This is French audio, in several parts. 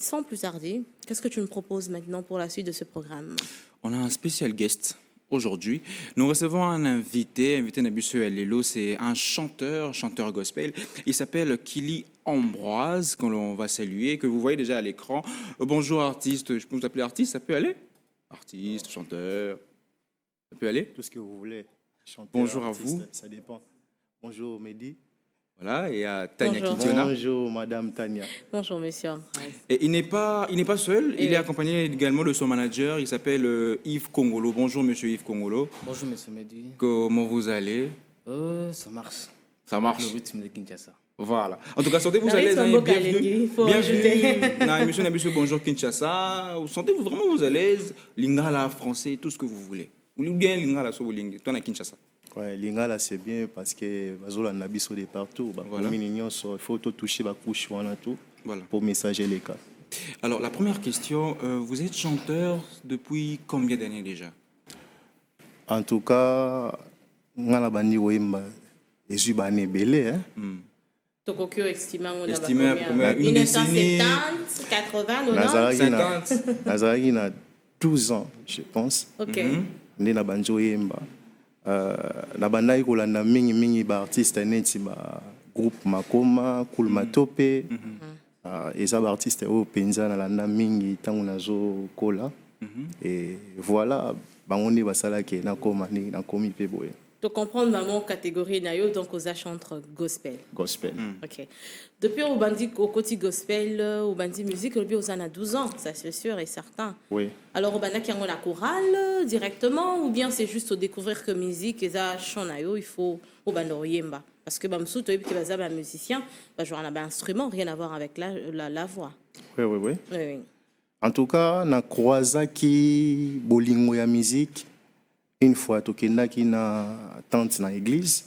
Sans plus tarder, qu'est-ce que tu me proposes maintenant pour la suite de ce programme? On a un spécial guest aujourd'hui. Nous recevons un invité Nabusseux Alelo, c'est un chanteur gospel. Il s'appelle Kili Ambroise, qu'on va saluer, que vous voyez déjà à l'écran. Bonjour artiste, je peux vous appeler artiste, ça peut aller? Artiste, chanteur, ça peut aller? Tout ce que vous voulez. Chanteur, Bonjour artiste, à vous. Ça dépend. Bonjour Mehdi. Voilà, et à Tania Bonjour. Kitiona. Bonjour Madame Tania. Bonjour, monsieur. Et il n'est pas seul, il est accompagné également de son manager, il s'appelle Yves Kongolo. Bonjour monsieur Yves Kongolo. Bonjour, monsieur Mehdi. Comment vous allez? Ça marche. Ça marche. Le rythme de Kinshasa. Voilà. En tout cas, sentez-vous La à l'aise. rythme Hein, vocal, bienvenue. il faut ajouter. Non, monsieur Nabusseux, bonjour Kinshasa. Sentez-vous vraiment vous à l'aise? Lingala, français, tout ce que vous voulez. Ou bien Lingala, so vous toi à Kinshasa. Ouais, Lingala c'est bien parce que Bazola Nabiso de partout. Voilà. Il faut tout toucher la couche tout Voilà. pour messager les cas. Alors, la première question, vous êtes chanteur depuis combien d'années déjà? En tout cas, ngala bandi wemba ezu bane belé hein. Tokokyo estimé Estimé combien? une décennie. 1970, 80, 90. Nazaraki na 50. Nazaraki na 12 ans, je pense. Ok. Nde na banjo yemba. Na bandaki kolanda mingi ba artiste neti ba groupe Makoma, Cool Matope. Eza ba artiste oyo penza na landa mingi tango nazo kola. Et voilà, bango nde basalaki nakoma ndenge nakomi pe boye. Tu comprendre maman catégorie nayo donc aux chanteur gospel. Gospel. Ok. Depuis au bandit au côté gospel, au bandit musique, au bio a 12 ans, ça c'est sûr et certain. Oui. Alors au bandit qui a la chorale directement ou bien c'est juste au découvrir que musique et ça chanayo il faut au bandit yemba parce que bamsou tu es un musicien, bah jouer un instrument rien à voir avec la voix. Oui. Oui, oui. En tout cas, na croisaki bolingo ya musique une fois tokendaki na tante na église.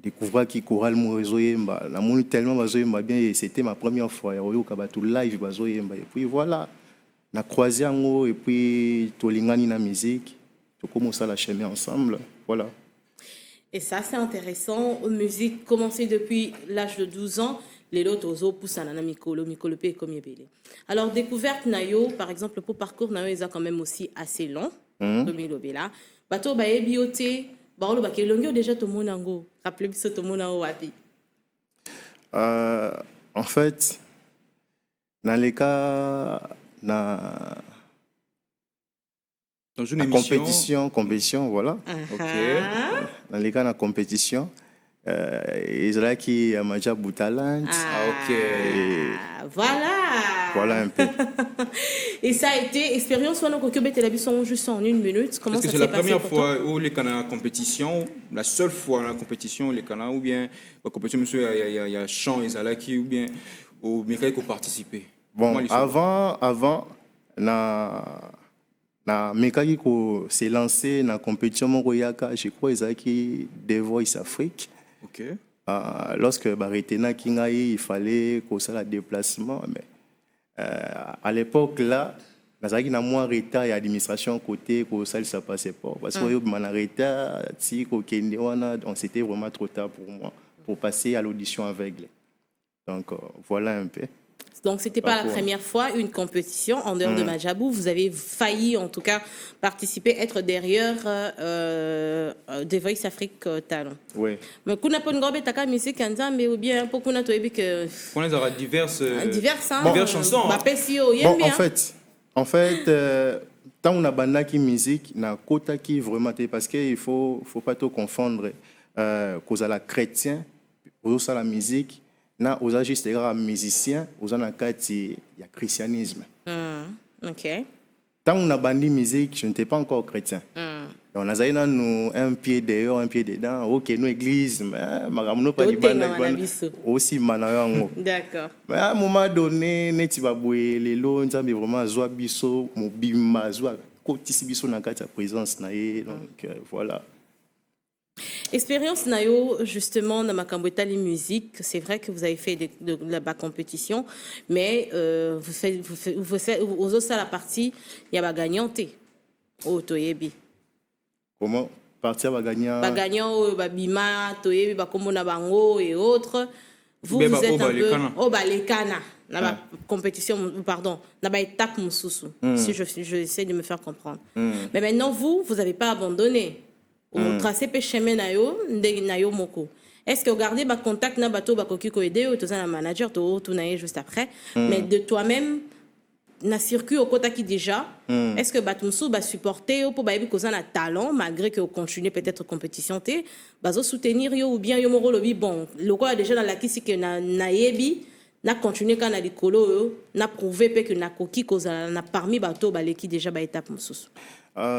Découvrir qui choral mozoyemba la moni tellement bazoyemba bien et c'était ma première fois ya oyo kabatu live bazoyemba et puis voilà na croisé yango et puis tolingani na musique to commencer la chemin ensemble voilà. Et ça c'est intéressant, musique commencée depuis l'âge de 12 ans. Les autres ozo poussana na mikolo pe comme yebele. Alors découverte nayo par exemple pour parcours nayo est quand même aussi assez long. Comme lobela. Bato ba ebioté baolo ba kelongo déjà to monango. Rappelez biso to monango wapi. En fait dans les cas na Dans une la émission. compétition voilà. Ok. Dans les cas na compétition Israël qui a mangé Boutalant. Ok. Voilà Un peu. Et ça a été expérience on ko bete la biso juste en une minute. Comment Est-ce que ça c'est s'est la passé première pour toi? fois où les canards en compétition, la seule fois en compétition, les canards, ou bien la compétition, monsieur, il y a chant et Zalaki, ou bien au mécanisme qui ont participé? Bon, Comment les choses? avant, na mekaki ko s'est lancé na compétition moko yaka, je crois ezaki The Voice Afrique. Ok. Lorsque baretena kingai, il fallait qu'on ça la déplacement, mais à l'époque là, nazaki na moins retard et administration côté ko ça ça passait pas parce que yo man retard ti ko kende wana donc c'était vraiment trop tard pour moi pour passer à l'audition aveugle. Donc voilà un peu. Donc, c'était pas la première fois une compétition en dehors de Majabou. Vous avez failli, en tout cas, participer, être derrière The Voice Afrique Talent. Oui. Mais kuna pas une taka musique mais ou bien pour kuna to que On les aura diverses chansons. Bah pesio, Bon, en fait, tant on a bandaki musique, na kota qui vraiment parce que il faut pas tout confondre cause à la chrétien, cause à la musique. Na oza juste un musicien, oza na kati ya christianisme. OK. Tant on a bandi musique, je n'étais pas encore chrétien. On a zaina nous un pied dehors, un pied dedans. OK, nous église, mais magamuno pas di banda aussi manayango. D'accord. Mais à un moment donné, neti baboué lelo nzambe vraiment zwa biso mobimba zwa kotisi biso na kati ya présence na ye donc voilà. Expérience Nayo, justement, dans ma Cambotali musique, c'est vrai que vous avez fait de la compétition, mais vous faites aux autres, la partie, il y a la gagnante au Toyebi. Comment partir va gagnant? Ba gagnant, Bima, Toyebi, Bakomona Bango et autres. Vous êtes un peu. Oh, les Kana. na ba compétition, pardon, na ba étape mosusu. Si je essaie de me faire comprendre. Mais maintenant vous n'avez pas abandonné. Au tracé pe chemin na yo, ndenge na yo moko. Est-ce que vous gardez ba contact na bato ba koki ko aider to za manager to na juste après, mais de toi-même na circuit au kota qui déjà, est-ce que batumsu ba supporter pour ba yebi koza na talent malgré que vous continuez peut-être compétition té, bazo soutenir yo ou bien yo moro lobi bon, le quoi déjà dans la kisi que na yebi na continuer quand na likolo yo, na prouver pe que na koki koza na parmi bato ba leki déjà ba étape mususu.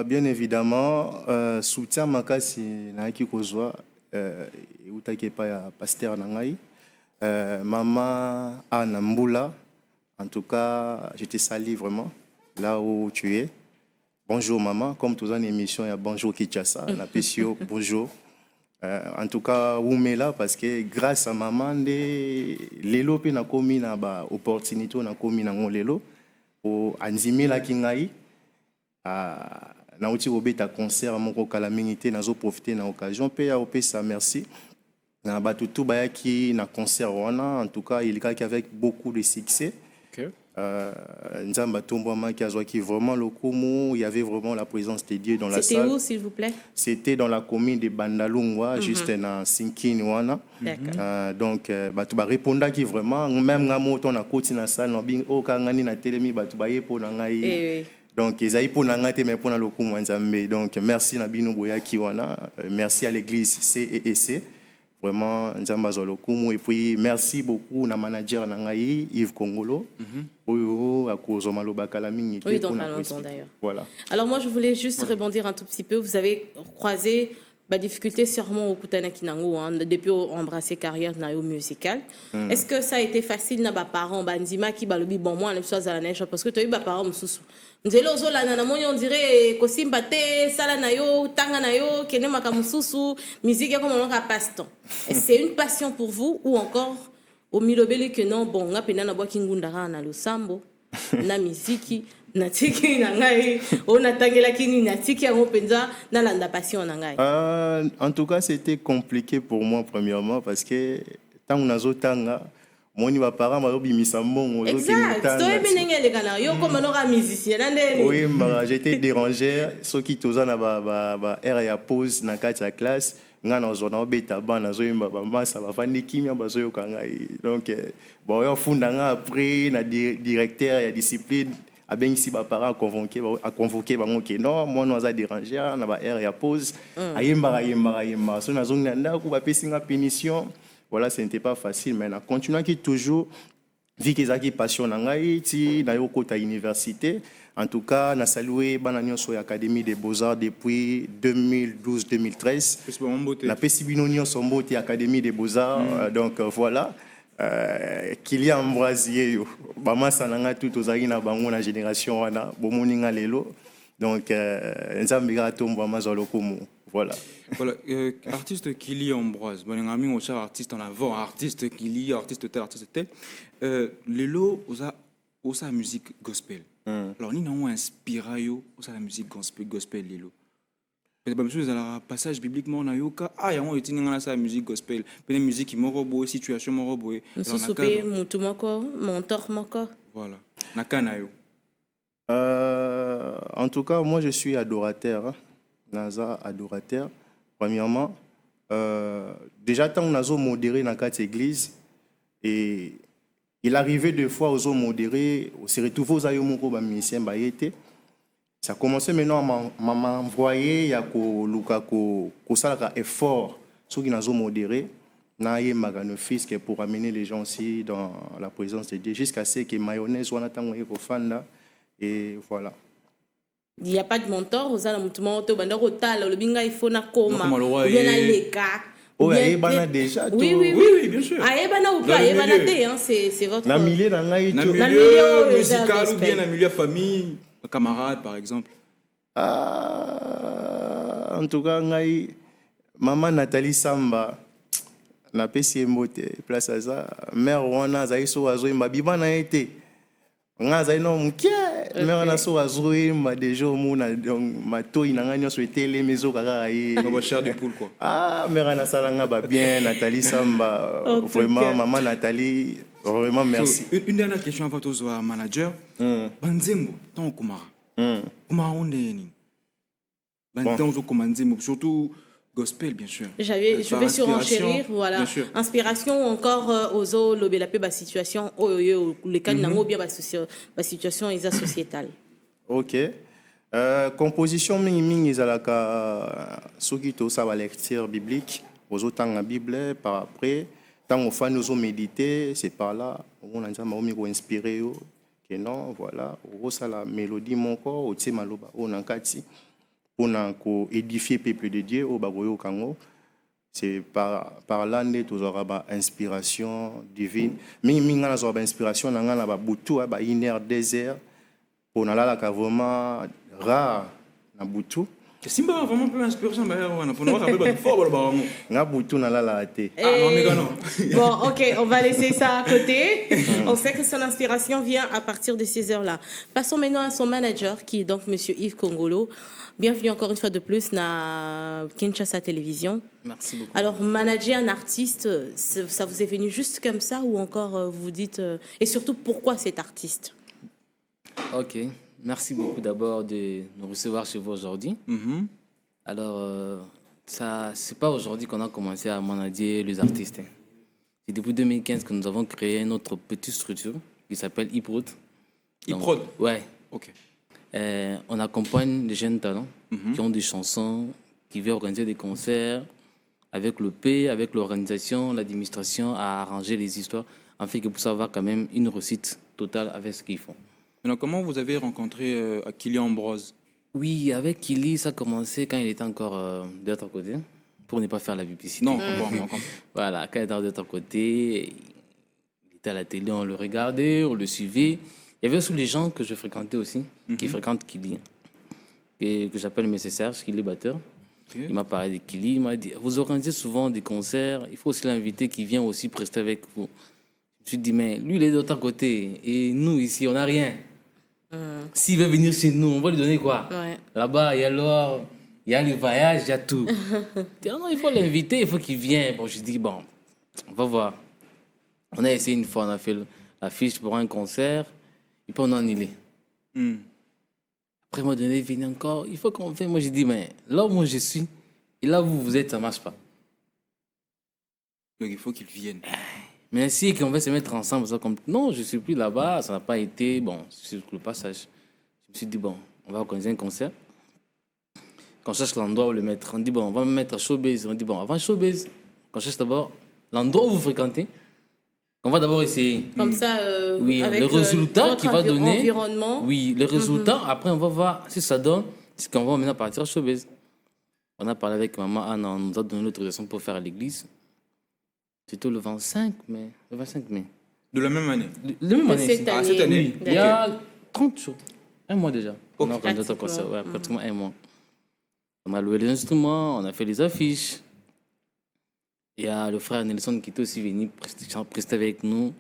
Bien évidemment, soutien makasi na ki kozwa utaki pa ya pasteur na ngai. Maman Anna Mboula. En tout cas, je te salue vraiment là où tu es. Bonjour maman, comme tous en émission, il y a bonjour Kinshasa, la PCO, bonjour. En tout cas, où me là parce que grâce à maman, lelo pe na komi na ba opportunité na komi na ngolelo o anzimi la kingai na uti obeta concert moko kala mingité nazo profiter na occasion pe ya opesa merci. Na ba tutu ba ki na concert wana en tout cas il y avec beaucoup de succès. Nzamba Tombouama qui a joué vraiment le Koumou, il y avait vraiment la présence de Dieu dans la salle. C'était où, s'il vous plaît? C'était dans la commune de Bandalungwa, juste dans Sinkini wana. Donc, tu vas répondre qui vraiment, même quand on a côté dans la salle, on a kangani na télémi, tu vas y pour nangai. Donc, ils aient pour nangai, mais pour le Koumou Nzambe. Donc, merci Nabino Boya Kiwana, merci à l'église CEC. Vraiment, Nzamba Zolokumu. Et puis, merci beaucoup à manager Nangaï, Yves Kongolo. Oui, donc allons-y d'ailleurs. Voilà. Alors, moi, je voulais juste rebondir un tout petit peu. Vous avez croisé la difficulté sûrement au Kutanaki Nango, depuis embrasser carrière musicale. Est-ce que ça a été facile na ba parents, Banzima qui balobi bon moi les choses à la neige parce que tu as eu ba parents mususu. Nzelo zola na moni on dirait kosimba te sala na yo tanga na yo kene makamususu musique comme on a passe-temps. C'est une passion pour vous ou encore au milobele que non bon ngapena na bwa kingundara na lo sambo na musique na tiki na ngai on atangela kini na tiki ya penza na landa passion na ngai. En tout cas c'était compliqué pour moi premièrement parce que tant on azotanga moni ba parents ba bimisa mbongo exact toi benenge le kana yo comme no ga musicien ndeni oui j'étais dérangé ceux qui toza na ba air ya pause na kati ya classe ngana ozona obeta bana zoyimba ba masa ba fandi kimia ba zoyo kanga donc bon yo funda nga après na directeur ya discipline a bien ici ba parents convoqué ba ngoke non moi nous a dérangé na ba air ya pause ayimba so na zonga ndako ba pesinga punition. Voilà, ce n'était pas facile, mais on a continué qui toujours, vu qu'ils ont une passion dans l'université. En tout cas, on a salué l'Académie des Beaux-Arts depuis 2012-2013. La Pessibinonion Sombote, Académie des Beaux-Arts. Donc voilà, qu'il y a embrasé, Bama Sananga tout aux Arina Bango, la génération, Bomoninga Lelo. Donc, Nzambira Tombo Mazolokomo. Voilà. Voilà, artiste Kili Ambroise, bon, ami, on cherche artiste en avant, artiste Kili, artiste tel, Lelo, on a musique gospel. Alors, nous avons inspiré la musique gospel, Lelo. Parce que dans le passage bibliquement, on a eu la musique gospel, la musique qui m'a robot, situation m'a robot. Voilà. Nakanayo. En tout cas, moi, je suis adorateur. Naza adorateur. Premièrement, déjà tant on a modéré dans cette église et il arrivait deux fois aux modérés, on s'est retrouvé aux ayomoko ba musicien ba été. Ça a commencé maintenant à m'envoyer ya ko luka ko salaka effort ceux qui nazo modéré na ye magano fils pour amener les gens aussi dans la présence de Dieu jusqu'à ce que mayonnaise wana tango ko fanda et voilà. Il n'y a pas de mentor, aux alentours de Bandarotal, le binga il faut na coma, bien na leka. Oui, Aébana déjà. Oui, bien sûr. Aébana ou pas, Aébana T, c'est votre. Dans le milieu musical ou bien dans le milieu famille, camarade par exemple. En tout cas, maman Nathalie Samba, na pesi mbote, place à ça, mère Rwana, Zaïso Azoui, Mabiba na été. Ngaza ino mkie mais on a so azoué ma déjà mona donc ma toi na nganya so télé mezo kaka yi on va cher de poule quoi mais on a salanga ba bien Nathalie Samba vraiment maman Nathalie Vraiment, merci. Une dernière question avant de voir manager. Banzembo, tant Kumara. Kumara, on est ni. Banzembo, Kumanzembo, surtout gospel, bien sûr. Je Par vais inspiration, surenchérir, voilà. Bien sûr. Inspiration encore aux autres, la situation, les cas de bien la situation est sociétale. Ok. Composition mingi ezalaka soki ça va lecture biblique aux autres la Bible par après tant on fait nous méditer c'est par là on a nzamba ko inspiré yo que non voilà ça la mélodie mon corps au tsema loba on en kati pour ko édifier peuple de Dieu au baboyo kango c'est par là né toujours ba inspiration divine mingi ngana zo ba inspiration na ngana ba butu ba 1 heure 2 heures pour nalala vraiment rare na butu Simba vraiment peu inspiration pour nous rappeler fort na butu nalala te Bon, ok, on va laisser ça à côté. On sait que son inspiration vient à partir de ces heures-là. Passons maintenant à son manager, qui est donc Monsieur Yves Kongolo. Bienvenue encore une fois de plus na Kinshasa Télévision. Merci beaucoup. Alors, manager un artiste, ça vous est venu juste comme ça ou encore vous dites... et surtout, pourquoi cet artiste? Ok, merci beaucoup d'abord de nous recevoir chez vous aujourd'hui. Alors, ça, c'est pas aujourd'hui qu'on a commencé à manager les artistes. Hein. C'est depuis 2015 que nous avons créé notre petite structure qui s'appelle Iprod. Iprod. Ouais. Ok. On accompagne des jeunes talents qui ont des chansons, qui veulent organiser des concerts avec le P, avec l'organisation, l'administration, à arranger les histoires, afin que pour avoir quand même une réussite totale avec ce qu'ils font. Alors, comment vous avez rencontré Akili Ambroise? Oui, avec Kili, ça a commencé quand il était encore de l'autre côté, pour ne pas faire la publicité. Non, Voilà, quand il était de l'autre côté, il était à la télé, on le regardait, on le suivait. Il y avait aussi les gens que je fréquentais aussi, qui fréquentent Kili, que j'appelle M. Serge, qui est batteur. Okay. Il m'a parlé de Kili, il m'a dit, vous organisez souvent des concerts, il faut aussi l'inviter qui vient aussi prester avec vous. Je me suis dit, mais lui, il est de l'autre côté, et nous, ici, on n'a rien. S'il veut venir chez nous, on va lui donner quoi? Là-bas, il y a l'or, il y a les voyages, il y a tout. Non, il faut l'inviter, il faut qu'il vienne. Bon, je dis, bon, on va voir. On a essayé une fois, on a fait l'affiche pour un concert, et puis on a annulé. Après, moi, donné, venir encore, il faut qu'on fasse. Moi, j'ai dit, mais là où moi je suis, et là où vous êtes, ça ne marche pas. Donc, il faut qu'il vienne. Mais si on va se mettre ensemble, ça comme non, je ne suis plus là-bas, ça n'a pas été bon sur le passage. Je me suis dit bon, on va organiser un concert. Quand on cherche l'endroit où le mettre, on dit bon, on va me mettre à Showbiz. On dit bon, avant Showbiz, on cherche d'abord l'endroit où vous fréquentez. On va d'abord essayer. Comme ça, oui, avec le résultat qui va donner. Environnement. Oui, le résultat. Après, on va voir si ça donne. C'est qu'on va maintenant partir à Showbiz. On a parlé avec maman Anna, on nous a donné l'autorisation pour faire à l'église. C'était le 25 mai. Le 25 mai. De la même année? Le même année. Cette année. Cette année. Oui. Il y a 30 jours. Un mois déjà. On a organisé notre concert. Ouais, pratiquement un mois. On a loué les instruments, on a fait les affiches. Il y a le frère Nelson qui était aussi venu prester avec nous.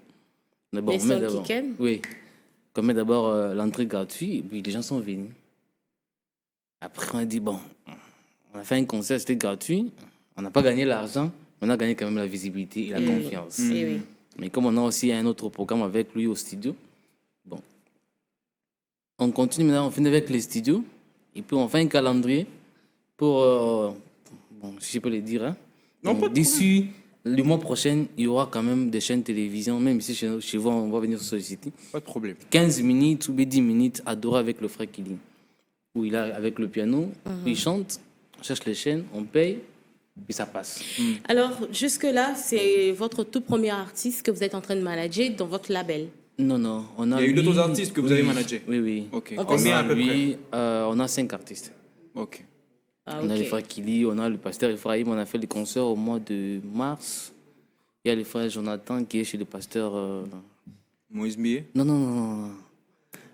Bon, Nelson Kiken? Oui. On met d'abord l'entrée gratuite et puis les gens sont venus. Après, on a dit, bon, on a fait un concert, c'était gratuit. On n'a pas gagné l'argent. On a gagné quand même la visibilité et la confiance. Oui. Mais comme on a aussi un autre programme avec lui au studio, bon, on continue maintenant, on finit avec les studios, et puis on fait un calendrier pour, bon, si je peux le dire, hein. D'ici le mois prochain, il y aura quand même des chaînes télévision, même ici chez vous, on va venir solliciter. Pas de problème. 15 minutes ou 10 minutes, adoré avec le frère Kili, où il est avec le piano, puis il chante, on cherche les chaînes, on paye. Puis ça passe. Alors, jusque-là, c'est votre tout premier artiste que vous êtes en train de manager dans votre label? Non. On a il y a eu d'autres artistes que vous avez managés? Oui. Ok. Combien à peu près? On a 5 artistes. Ok. On a le frère Kili, on a le pasteur Ephraim, on a fait les concerts au mois de mars. Il y a le frère Jonathan qui est chez le pasteur... Moïse Millet? Non.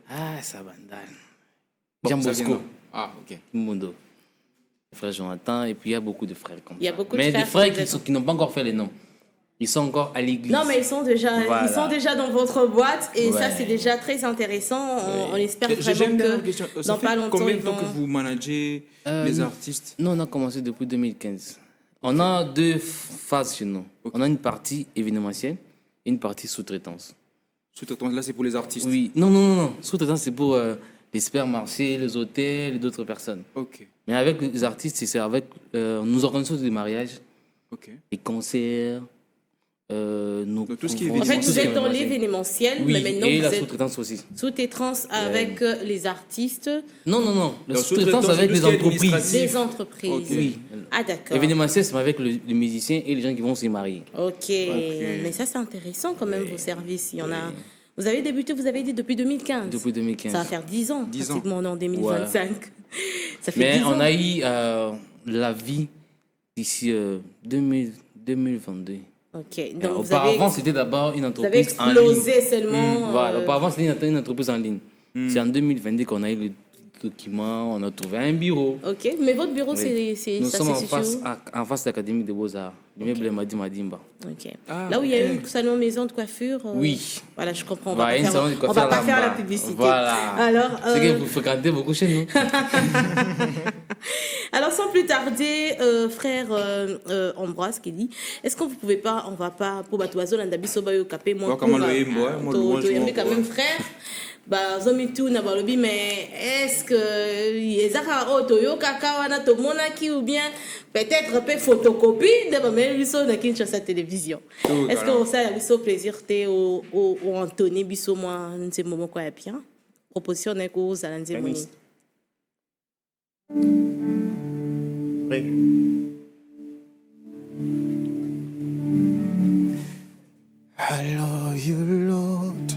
Ah, ça bandane. Jean Bosco. Ah, ok. Mundo. Frère Jonathan, et puis il y a beaucoup de frères comme ça. Il y a beaucoup mais de des frères qui n'ont pas encore fait les noms. Ils sont encore à l'église. Non, mais ils sont déjà dans votre boîte et ça, c'est déjà très intéressant. On espère vraiment que dans pas longtemps, combien de temps que vous managez les artistes? Nous, on a commencé depuis 2015. On a 2 phases chez nous. Okay. On a une partie événementielle une partie sous-traitance. Sous-traitance, là, c'est pour les artistes. Oui, non. Sous-traitance, c'est pour les supermarchés, les hôtels et d'autres personnes. Ok. Mais avec les artistes, c'est avec. Nous organisons des mariages, Ok. des concerts. Donc, tout ce qui est En fait, vous êtes dans l'événement. l'événementiel, Oui, mais maintenant et vous la êtes sous-traitance aussi. sous-traitance avec les artistes, Non. La La sous-traitance sous-traitance, avec tout les ce qui est entreprises. administratif. des entreprises. Ok. Oui. Ah, d'accord. Événementiel, c'est avec les musiciens et les gens qui vont se marier. Ok, mais ça c'est intéressant quand même vos services. Il y en a. Vous avez débuté, vous avez dit depuis 2015. Depuis 2015. Ça va faire 10 ans, 10 ans. pratiquement on est en 2025. Ça fait Mais 10 ans. on a eu la vie d'ici 2022. Ok, donc vous Auparavant, avez, c'était d'abord une vous avez entreprise en ligne. explosé seulement. Voilà, auparavant, c'était une entreprise en ligne. C'est en 2022 qu'on a eu le document, on a trouvé un bureau. Ok, mais votre bureau, Oui. c'est Nous ça sommes se situe où en face de l'Académie des Beaux-Arts, l'immeuble Madi Madimba. Ok. Ah, Là où il y a ok. une salon maison de coiffure. Oui. Voilà, je comprends. On Voilà, va une pas faire, salon de on coiffure va pas faire la là-bas. publicité. Voilà. Alors, C'est que vous fréquentez beaucoup chez nous. alors, sans plus tarder, frère Ambroise qui dit, est-ce que vous pouvez pas, on va pas pour Batoiso Landabiso Bayo Kapé moi Ouais, comment le himbo, hein, moi, le louange, to moi, quand ouais. même frère. Bah zomi tout na balobi mais est-ce que ezaka o toyo kaka wana to monaki ou bien peut-être pe photocopie de ba mais biso na Kinshasa télévision. Tout, Est-ce que alors. ça biso plaisir te au Anthony biso moi nze momo kwa bien proposition na ko za nze moni. I love you, Lord.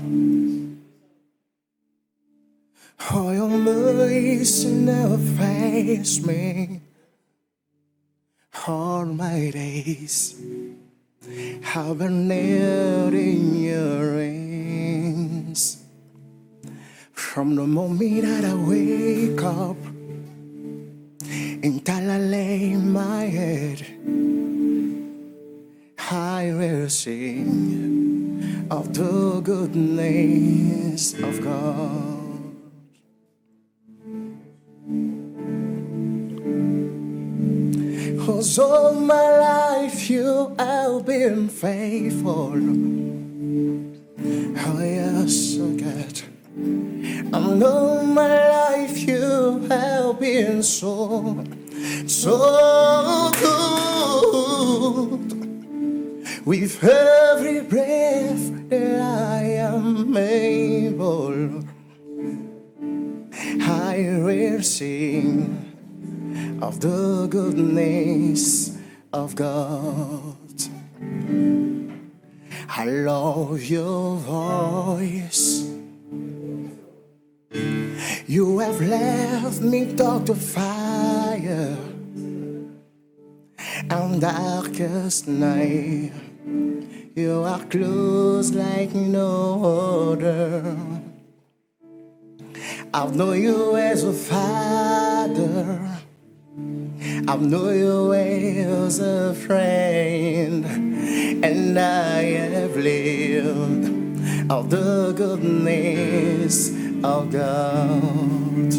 Oh, your mercy never fails me. All my days have been nailed in your hands. From the moment that I wake up until I lay my head, I will sing of the goodness of God. 'Cause all my life you have been faithful. Oh yes, oh God. And all my life you have been so good. With every breath that I am able, I will sing of the goodness of God. I love your voice. You have left me dark to fire and darkest night. You are close like no other. I've known you as a father. I've known you as a friend, and I have lived of the goodness of God.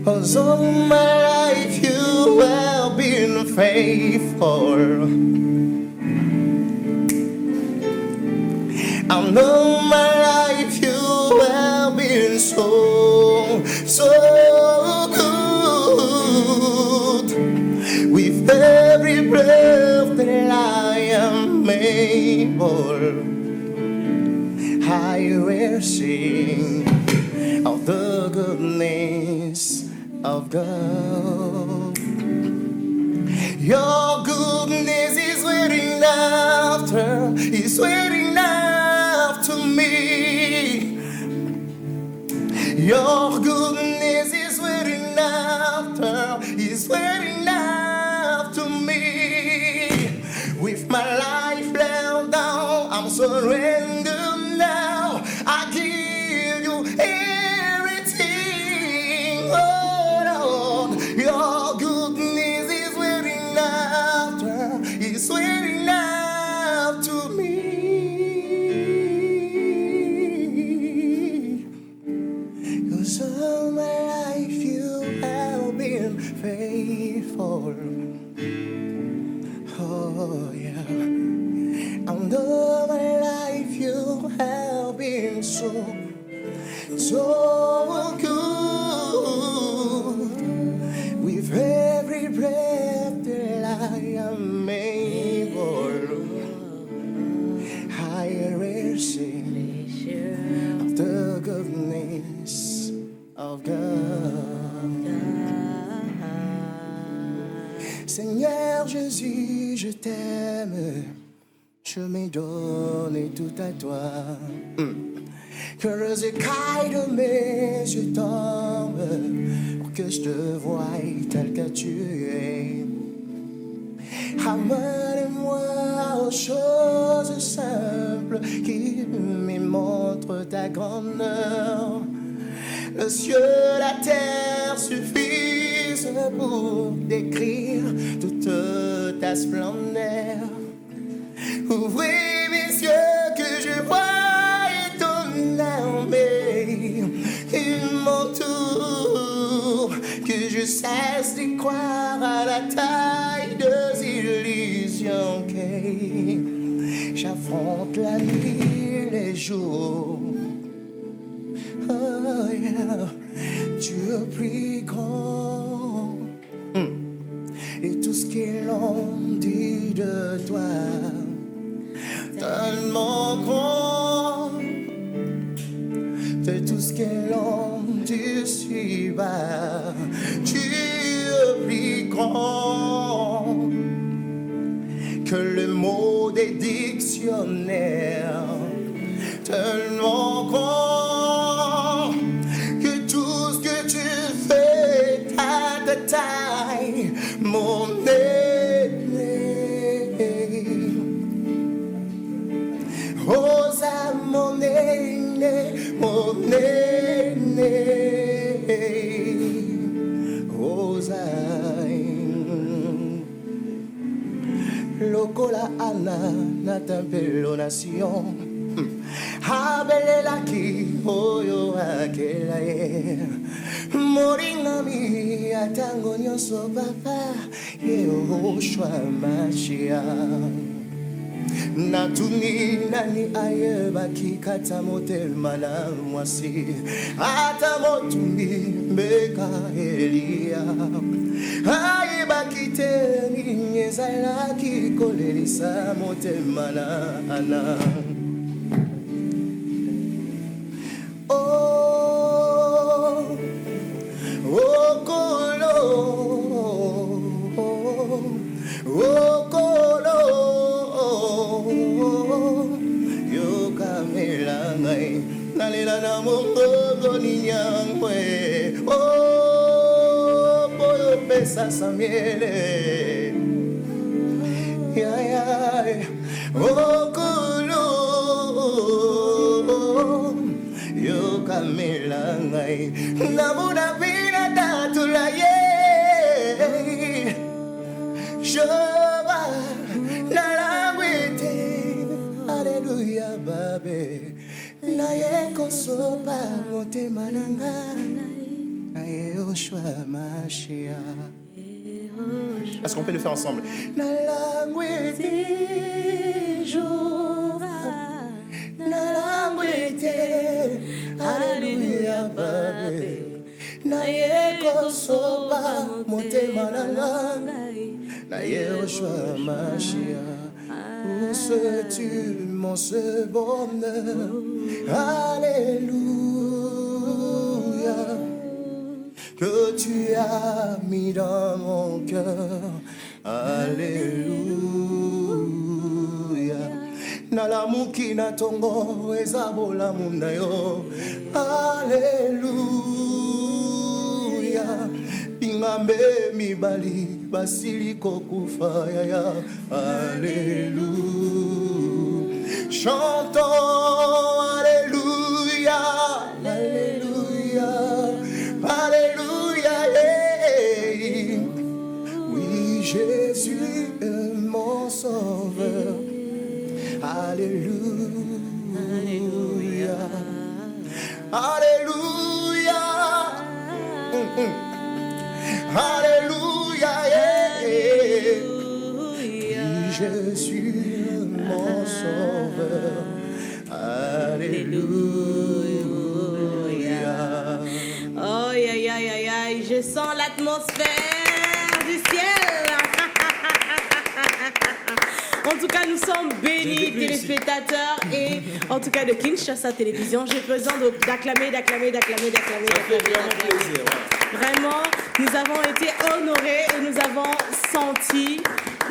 'Cause all my life you have been faithful. I know my life you have been so good. With every breath that I am able, I will sing of the goodness of God. Your goodness is waiting after me. Your goodness is waiting after me. With my life laid down, I'm surrendered now. I give you everything, oh Lord. Your goodness is waiting after me. 'Cause all my life you have been faithful. Oh. been so good. With every breath that I am able, I will sing of the goodness of God. Seigneur Jésus, je t'aime, je me donne tout à toi. Que les écailles de mes yeux tombent pour que je te voie tel que tu es. Amène-moi aux choses simples qui me montrent ta grandeur. Le ciel, la terre suffisent pour décrire toute ta splendeur. Ouvrez mes yeux que je vois ton armée, il m'entoure, que je cesse de croire à la taille des illusions que j'affronte la nuit, les jours. Oh yeah, Dieu plus grand, et tout ce qu'ils ont dit de toi, tellement grand, c'est tout ce qu'ils ont dit si bas. Dieu plus grand que le mot des dictionnaires, tellement grand que tout ce que tu fais à ta taille, mon aîné. Rosa, mon aîné, mon aîné. Rosa, lokola ana na tempelo nation. Abelelaki oyo akela ye. Moringami atango nyonso papa Yehoshua Mashiach. Natuni nani ayeba kikata motema na mwasi ata motumi mbeka Elia ayeba kiteni nyezala kikolelisa motema na ana. Nalela na mongo ni nyangwe, oh boyo pesa samiele, ya ya, oh kulo, yo kamela ngai, namuna pina tatula ye, shoba nalangwete, hallelujah babe. Naye kosoba motema nanga, naye Yehoshua Mashiach. Est-ce qu'on peut le faire ensemble? Na langwete Jova, na langwete, hallelujah babe. Naye kosoba motema nanga, naye Yehoshua Mashiach. Où sais-tu mon ce bonheur? Alléluia, que tu as mis dans mon cœur. Alléluia, nalamuki na tongo ezabola munayo. Alléluia, pingambe mibali basiliko kufaya ya. Alléluia, chantons Alléluia, Alléluia, Alléluia, yeah. Oui, Jésus est mon sauveur. Alléluia, Alléluia, Alléluia, yeah. Oui, Jésus est mon sauveur. Alléluia. Alléluia. Oh, aïe, aïe, aïe, aïe, je sens l'atmosphère du ciel. En tout cas, nous sommes bénis, téléspectateurs, et en tout cas de Kinshasa Télévision. J'ai besoin d'acclamer. Vraiment, nous avons été honorés et nous avons senti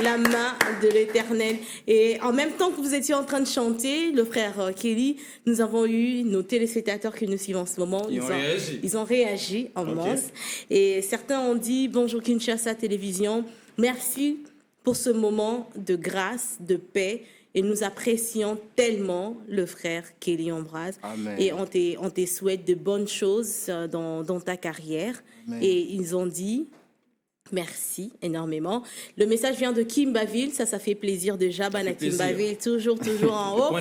la main de l'Éternel. Et en même temps que vous étiez en train de chanter, le frère Kelly, nous avons eu nos téléspectateurs qui nous suivent en ce moment. Ils ont réagi en masse. Et certains ont dit, bonjour Kinshasa Télévision, merci pour ce moment de grâce, de paix. Et nous apprécions tellement le frère Kelly Ambroise. Amen. Et on te souhaite de bonnes choses dans ta carrière. Amen. Et ils ont dit merci énormément. Le message vient de Kimbaville, ça fait plaisir déjà. Bana Kimbaville, toujours en haut.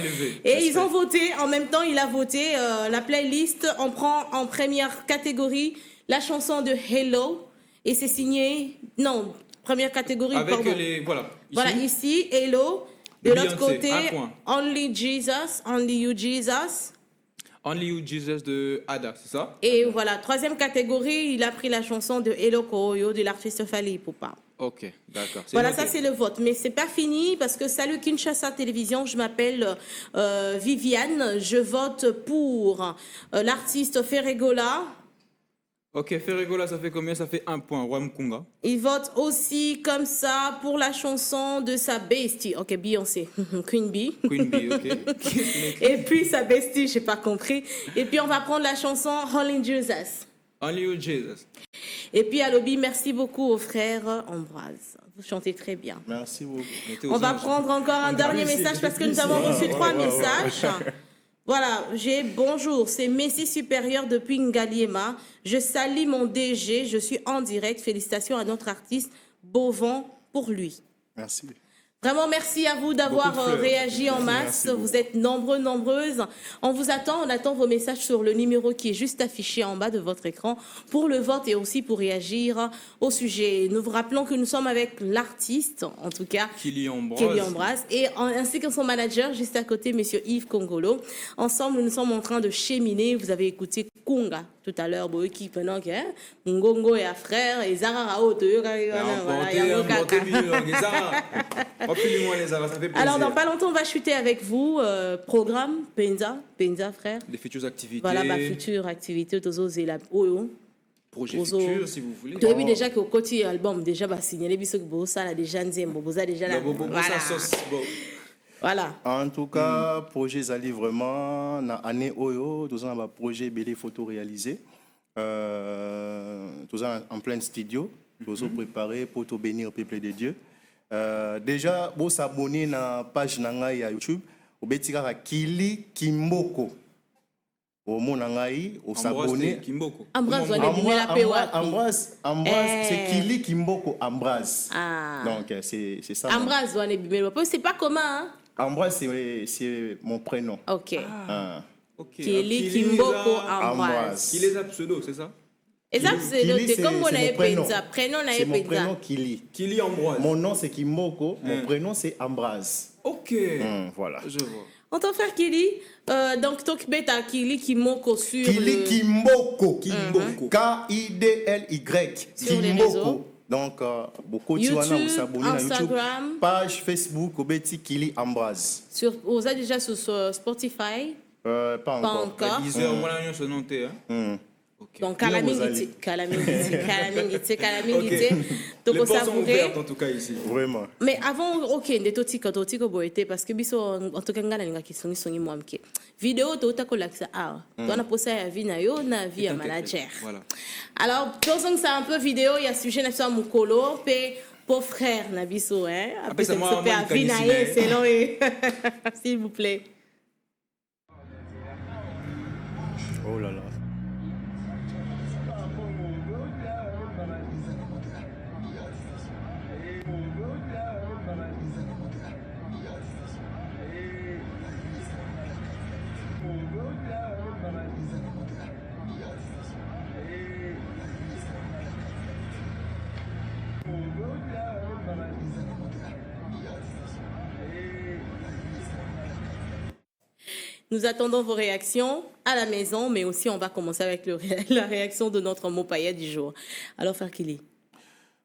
Et ils ont voté, en même temps il a voté la playlist. On prend en première catégorie la chanson de Hello. Et c'est signé, non, première catégorie, avec pardon. Voilà, ici, Hello. De l'autre côté, Only Jesus, Only You Jesus. Only You Jesus de Ada, c'est ça? Et voilà, troisième catégorie, il a pris la chanson de Hello Koyo de l'artiste Fally Ipupa. Ok, d'accord. Voilà, ça c'est le vote. Mais c'est pas fini parce que salut Kinshasa Télévision, je m'appelle Viviane. Je vote pour l'artiste Ferregola. Ok, Ferregola, ça fait combien? Ça fait 1 point. Roi Mkunga. Il vote aussi comme ça pour la chanson de sa bestie. Ok, Beyoncé, Queen Bee. Queen Bee, ok. Et puis sa bestie, j'ai pas compris. Et puis on va prendre la chanson Only Jesus. Only You Jesus. Et puis à Lobby, merci beaucoup au frère Ambroise. Vous chantez très bien. Merci beaucoup. On va prendre encore un dernier message parce que nous avons reçu 3 messages. Voilà, j'ai bonjour, c'est Messie supérieur depuis Ngaliema. Je salue mon DG, je suis en direct. Félicitations à notre artiste, beau vent pour lui. Merci. Vraiment, merci à vous d'avoir réagi en masse. Vous êtes nombreux, nombreuses. On vous attend, on attend vos messages sur le numéro qui est juste affiché en bas de votre écran pour le vote et aussi pour réagir au sujet. Nous vous rappelons que nous sommes avec l'artiste, en tout cas, Kelly Ambroise, et ainsi que son manager, juste à côté, monsieur Yves Congolo. Ensemble, nous sommes en train de cheminer. Vous avez écouté Kunga tout à l'heure, qui pendant que Ngongo et frère, et Zara Rao, alors, dans pas longtemps, on va chuter avec vous. Programme, Penza, frère. des futures activités. Voilà, ma future activité. Projet futur, si vous voulez. Tu as vu déjà qu'au côté album, déjà, bah, signaler, bisous, ça, là, déjà, déjà, là. Voilà. En tout cas, projet Zali vraiment, na année Oyo, tout ça, un projet BD photo réalisé. Tout ça en plein studio. Tout ça préparé pour te bénir, peuple de Dieu. Déjà, vous s'abonner à la page de YouTube. Vous pouvez Kili Kimboko. Au monde vous s'abonner. Ambroise, c'est Kili Kimboko Ambroise. Ah. Donc, c'est ça. Ambroise, c'est pas commun, hein? Ambroise, c'est mon prénom. Ok. Ah. Kili Kimboko Ambroise. Qui les a pseudo, c'est ça? Et ça, c'est comme on avait Penza. Prénom, on avait Penza. C'est mon prénom Kili. Kili Ambroise. Mon nom, c'est Kimboko. Mon prénom, c'est Ambroise. Ok. Voilà. Je vois. On t'en fait Kili. Donc, tu as Kili Kimboko sur Kili Kimboko. Kimboko. K-I-D-L-Y. Sur les réseaux. Donc, beaucoup de YouTube, gens s'abonnent à YouTube. Instagram. Page Facebook, Obeti Kili Ambroise. Vous êtes déjà sur Spotify? Pas encore. Deezer, on va se noter. Donc, Kalamingiti. Donc, les portes sont savourer. ouvertes en tout cas ici. Vraiment. Mais avant, ok, de totiko boité parce que biso en tout cas ngana linga kisongi songi mwamke. Vidéo to utakolakisa ah. Toi na posa ya vie na yo na vie ya manager. Voilà. Alors, pensons c'est un peu vidéo, il y a sujet na so mukolo pe pauvre frère na biso hein. Après ça moi vie na ye selon s'il vous plaît. Oh là là. Nous attendons vos réactions à la maison, mais aussi on va commencer avec la réaction de notre mot paillet du jour. Alors, Fakili.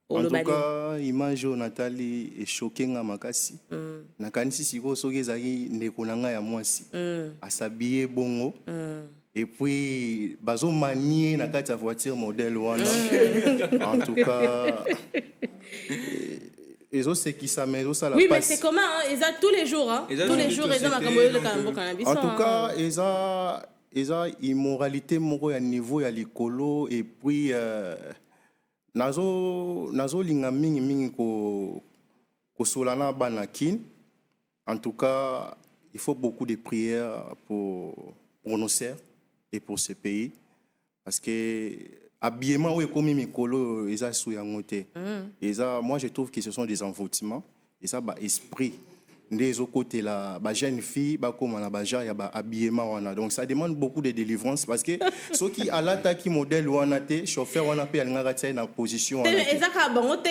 En tout cas, image Nathalie est choquée nga makasi. Nakanisi siko soki ezaki ndeko na ngai ya mwasi. Asabie bongo. Et puis bazo manier na kati ya voiture modèle wana. En tout cas ils ont ce qui s'amène ça la oui, mais c'est comment hein? Ils ont tous les jours hein? Tous les jours ils ont le cannabis. En tout cas, ils ont immoralité moko ya niveau ya likolo et puis nazo linga mingi ko solana banakin. En tout cas, il faut beaucoup de prières pour nos sœurs et pour ce pays parce que habillement oui comme mikolo eza sou yangote. Moi je trouve que ce sont des envoûtements et ça ba esprit des autres côtés là ba jeune fille ba comme na ba ja ya ba habillement wana donc ça demande beaucoup de délivrance parce que ceux qui à l'attaque modèle wana te chauffeur wana pe alingaka tia na position wana ezaka bango te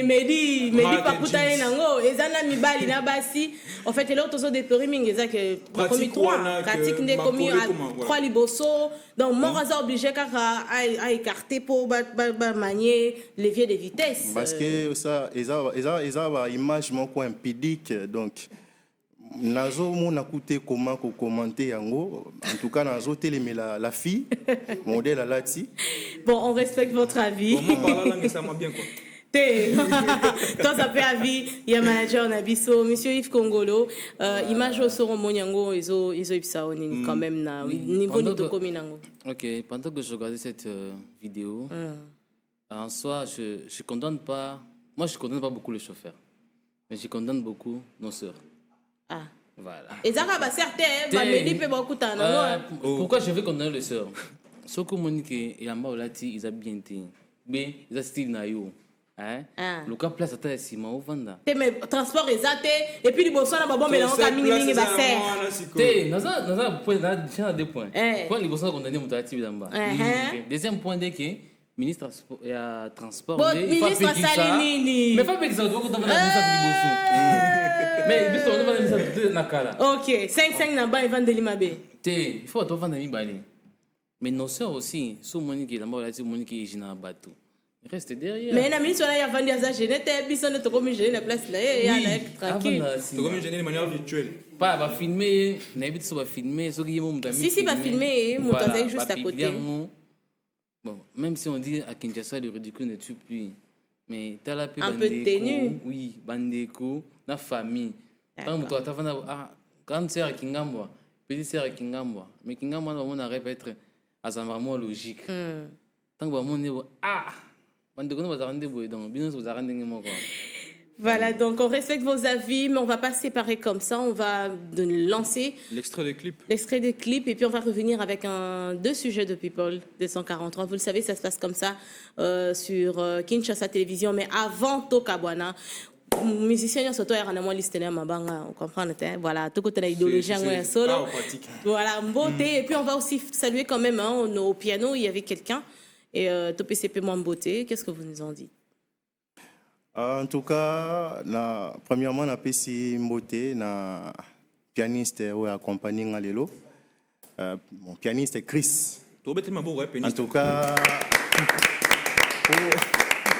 medi pakutane nango ezana mibali na basi en fait l'autre so de périming ezaka comme 3 pratique ne comme 3 liboso donc mon raza obligé kaka à écarter pour ba manier levier de vitesse parce que ça eza ba image moko impudique donc nazo mona coûté comment commenter yango en tout cas nazo télémer la fille modèle à lati bon on respecte votre avis bon, moi parler langue ça m'a bien quoi quand ça fait avis il y a manager Nabiso monsieur Yves Congolo image au soro monyango iso ipsao ni quand même na niveau ni to kominango. OK, pendant que je regardais cette vidéo en soi je condamne pas beaucoup les chauffeurs. Mais je condamne beaucoup nos sœurs. Ah. Voilà. Et ça va certain, pourquoi je veux condamner les sœurs? Ce que Monique et Amba Olati, ils ont bien été. Mais ils ont style naïo. Hein? Le cas place à ta sima au vanda. Mais transport exact et puis les bossons na babon mais là on camine mingi ba serre. Té, naza point na deux points. Quoi les bossons condamner Moutati Bidamba. Deuxième point dès que ministre ya transport il faut appliquer ça mais pas appliquer ça donc on va ministre de mais biso on va ministre de nakala OK 5 na ba vendre limabe té il faut to vendre mibali mais nos sœurs aussi sous Monique la mort là Monique est jina bateau reste derrière mais na ministre là ya vendre za genete biso ne to comme jeune la place là ya là tranquille to comme jeune de manière virtuelle pas va filmer na bit so va filmer so qui mo mutami si va filmer mutaza juste à côté. Bon, même si on dit à Kinshasa, le ridicule ne tue plus. Mais tu as la paix. Un peu de tenue. Oui, bandeko, la famille. Quand tu as grande sœur à Kingambwa, petite sœur à Kingambwa. Mais Kingambwa, on arrive à être à un moment logique. Tant que on est bandeko, on va rendre des donc bien sûr, vous arrêtez moi quoi. Voilà, donc on respecte vos avis, mais on va pas se séparer comme ça. On va lancer l'extrait de clip. L'extrait de clip, et puis on va revenir avec deux sujets de People 243. Vous le savez, ça se passe comme ça sur Kinshasa Télévision. Mais avant Tokabwana, musicien surtout il y a un listener mabanga, on comprend voilà, tout côté l'idéologie en solo. Voilà, beauté. Et puis on va aussi saluer quand même au piano, il y avait quelqu'un et TPCP moins beauté. Qu'est-ce que vous nous en dites? En tout cas, premièrement, na pesi mbote na pianiste ou accompagné ngalelo. Mon pianiste Chris. En tout cas,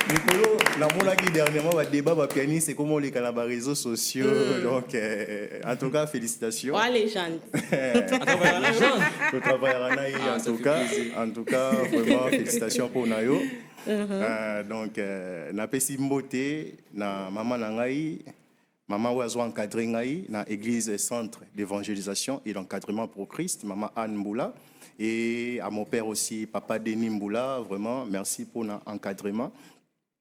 Nicolo, na mona qui dernièrement va débat ba pianiste et comment les canaux réseaux sociaux. Donc, en tout cas, félicitations. Oh légende. Le travail en tout cas, vraiment félicitations pour Nayo. Donc na pesi mbote na maman na ngai maman ozo encadré ngai na église centre d'évangélisation et d'encadrement pour Christ maman Anne Mboula et à mon père aussi papa Denis Mboula vraiment merci pour l'encadrement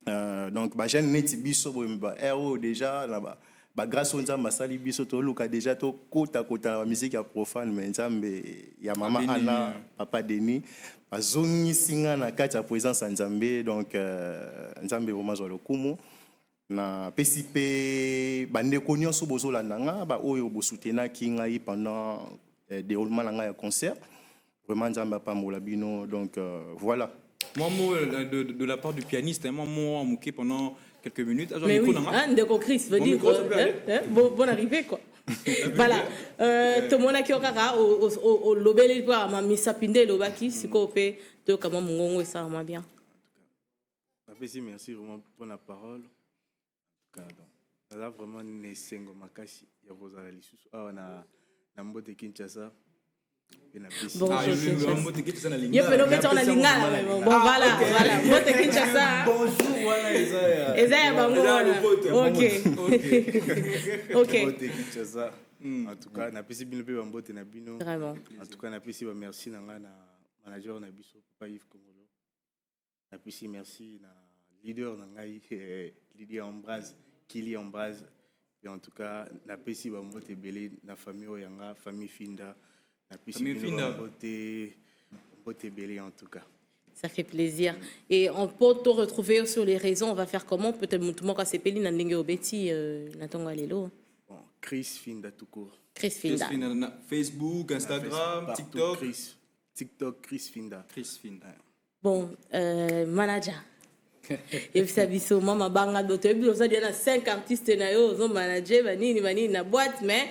donc ba jeune neti biso ba héros déjà là ba grâce aux nzamba sali biso to luka déjà to kota la musique ya profane mais nzambe ya maman Anna papa Denis azongi singa na kati ya présence nzambe donc nzambe vraiment zo lokumu na PCP bandeko nyonso bozolanda nga ba oyo bosutenaki ngai pendant déroulement na ngai ya concert vraiment nzambe apambola bino donc voilà. Moi mot de la part du pianiste moi mot en mouqué pendant quelques minutes. Mais oui, Ndeko Chris veut dire bonne arrivée quoi. Voilà. Tomona ki okaka o lobeli kwa ma misapinde lobaki siko pe to kama mungongo ça ma bien. Merci vraiment pour la parole. Là vraiment nesengo makasi ya kozala lisusu awa na mbote Kinshasa. Bon, je peux le mettre en la lingala. Bon, voilà, voilà. Mbote Kinshasa. Bonjour, voilà, Ezaya bango. OK. OK. Mbote Kinshasa. En tout cas, na pesi bino pe bambote na bino. Vraiment. En tout cas, na pesi ba merci na nga na manager na biso Papa Yves Kongolo. Na pesi merci na leader na ngai Lydia Ambraz, Kili Ambraz. Et en tout cas, na pesi bambote belé na famille oyanga, famille Finda. Na pesi bino bambote belé en tout cas. Ça fait plaisir. Et on peut te retrouver sur les réseaux. On va faire comment? Peut-être que moi, c'est Peli Nandenge Obeti, Natonga Lelo. Bon, Chris Finda tout court. Chris Finda. Facebook, Instagram, Partout, TikTok. TikTok, Chris Finda. Chris Finda. Bon, manager. Et puis ça biso mama banga dote bi osa dia na 5 artistes na yo zo manager banini na boîte mais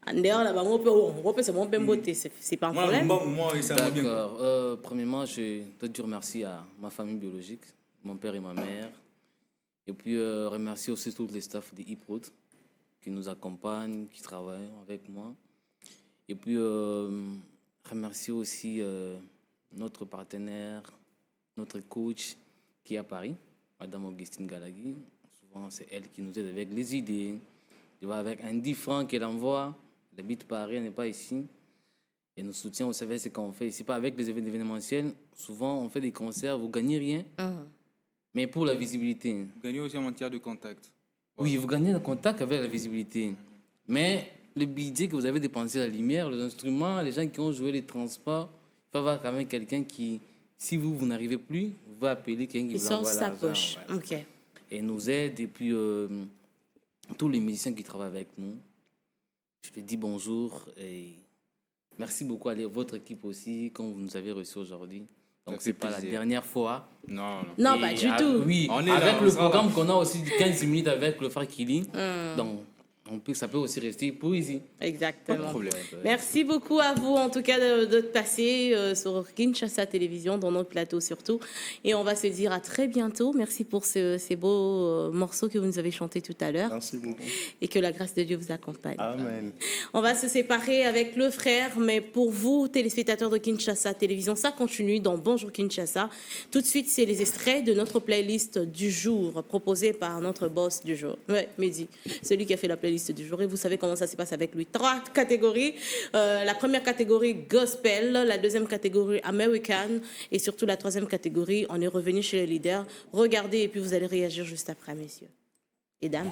en dehors là bango pe on peut se mon beauté c'est pas un problème. D'accord. Premièrement, je dois dire merci à ma famille biologique, mon père et ma mère. Et puis remercier aussi tous les staffs de Hiprod qui nous accompagnent, qui travaillent avec moi. Et puis remercier aussi notre partenaire, notre coach qui est à Paris, Madame Augustine Galagui. Souvent, c'est elle qui nous aide avec les idées. Tu vois, avec Andy Franck qu'elle envoie. Elle habite Paris, elle n'est pas ici. Et nous soutient, vous savez, ce qu'on fait ici. Pas avec les événementiels. Souvent, on fait des concerts, vous ne gagnez rien. Mais pour la visibilité. Vous gagnez aussi en matière de contact. Oui, vous gagnez le contact avec la visibilité. Mais le budget que vous avez dépensé, la lumière, les instruments, les gens qui ont joué les transports, il faut avoir quand même quelqu'un qui, si vous n'arrivez plus, vous va appeler quelqu'un qui vous envoie sa l'argent. poche. Ouais. OK. Et nous aide. Et puis, tous les musiciens qui travaillent avec nous, je te dis bonjour et merci beaucoup à votre équipe aussi, comme vous nous avez reçus aujourd'hui. Donc, c'est pas la dernière fois. Non. Non, pas du tout. Oui, On est avec là, le on sera programme là. qu'on a aussi de 15 minutes avec le frère Kili. Donc, ça peut aussi rester pour ici. Exactement. Pas de problème. Merci beaucoup à vous, en tout cas, de passer sur Kinshasa Télévision, dans notre plateau surtout. Et on va se dire à très bientôt. Merci pour ces beaux morceaux que vous nous avez chantés tout à l'heure. Merci beaucoup. Et que la grâce de Dieu vous accompagne. Amen. On va se séparer avec le frère, mais pour vous, téléspectateurs de Kinshasa Télévision, ça continue dans Bonjour Kinshasa. Tout de suite, c'est les extraits de notre playlist du jour, proposée par notre boss du jour. Ouais, Mehdi, celui qui a fait la playlist du jour. Et vous savez comment ça se passe avec lui. 3 catégories. La première catégorie, gospel. La deuxième catégorie, American. Et surtout la troisième catégorie, on est revenu chez les leaders. Regardez et puis vous allez réagir juste après, messieurs et dames.